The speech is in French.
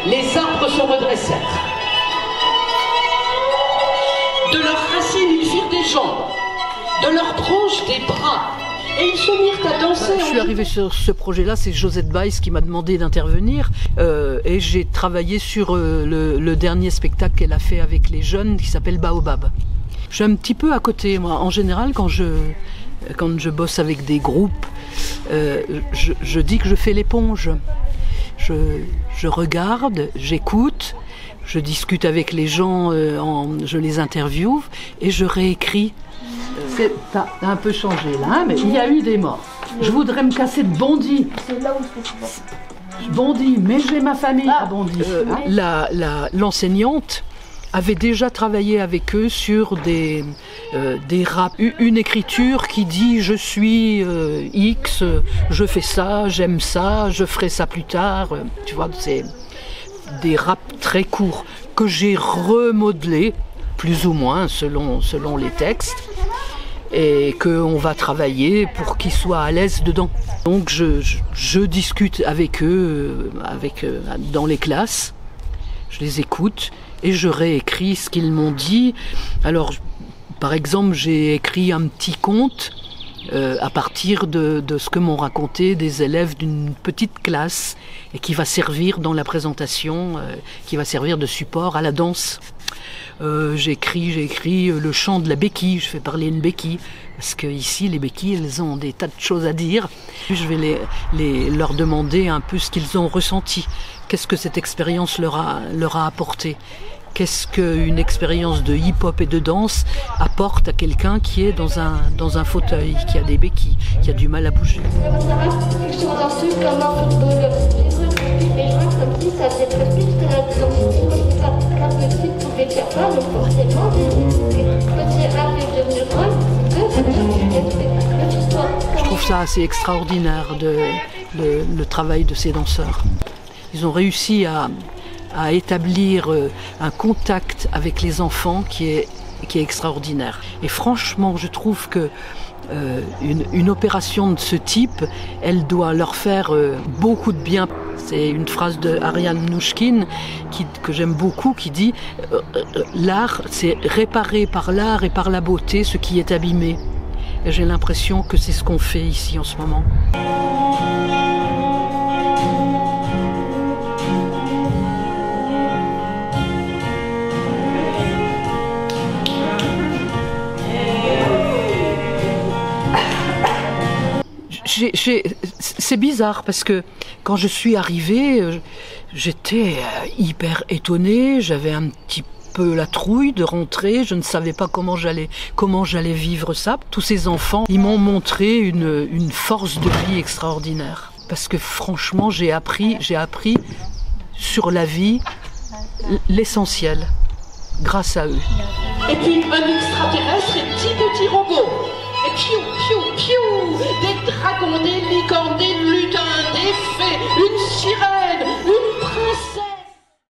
les arbres se redressèrent. De leurs racines, ils firent des jambes, de leurs branches, des bras. Et ils se mirent à danser. Je suis arrivée sur ce projet-là, c'est Josette Weiss qui m'a demandé d'intervenir. Et j'ai travaillé sur le dernier spectacle qu'elle a fait avec les jeunes, qui s'appelle Baobab. Je suis un petit peu à côté, moi. En général, quand je bosse avec des groupes, je dis que je fais l'éponge. Je regarde, j'écoute, je discute avec les gens, je les interviewe et je réécris. T'as un peu changé là, mais il y a eu des morts. Je voudrais me casser de Bondy. C'est là où je fais Bondy, mais j'ai ma famille à Bondy. L'enseignante avait déjà travaillé avec eux sur des raps, une écriture qui dit je suis X, je fais ça, j'aime ça, je ferai ça plus tard. Tu vois, c'est des raps très courts que j'ai remodelés, plus ou moins selon les textes, et qu'on va travailler pour qu'ils soient à l'aise dedans. Donc je discute avec eux dans les classes, je les écoute et je réécris ce qu'ils m'ont dit. Alors, par exemple, j'ai écrit un petit conte à partir de ce que m'ont raconté des élèves d'une petite classe et qui va servir dans la présentation, qui va servir de support à la danse. J'ai écrit le chant de la béquille, je fais parler une béquille, parce que ici les béquilles elles ont des tas de choses à dire. Je vais leur demander un peu ce qu'ils ont ressenti, qu'est-ce que cette expérience leur a apporté, qu'est-ce qu'une expérience de hip-hop et de danse apporte à quelqu'un qui est dans un fauteuil, qui a des béquilles, qui a du mal à bouger. Je trouve ça assez extraordinaire le travail de ces danseurs. Ils ont réussi à établir un contact avec les enfants qui est extraordinaire. Et franchement, je trouve que une opération de ce type, elle doit leur faire beaucoup de bien. C'est une phrase de Ariane Mnouchkine que j'aime beaucoup, qui dit l'art, c'est réparer par l'art et par la beauté ce qui est abîmé. Et j'ai l'impression que c'est ce qu'on fait ici en ce moment. C'est bizarre parce que quand je suis arrivée, j'étais hyper étonnée, j'avais un petit peu la trouille de rentrer, je ne savais pas comment j'allais vivre ça. Tous ces enfants, ils m'ont montré une force de vie extraordinaire. Parce que franchement, j'ai appris sur la vie l'essentiel grâce à eux. Et puis un extraterrestre et 10 petits robots. Et piou, piou, piou, des dragons, des licornes, des lutins, des fées, une sirène, une princesse.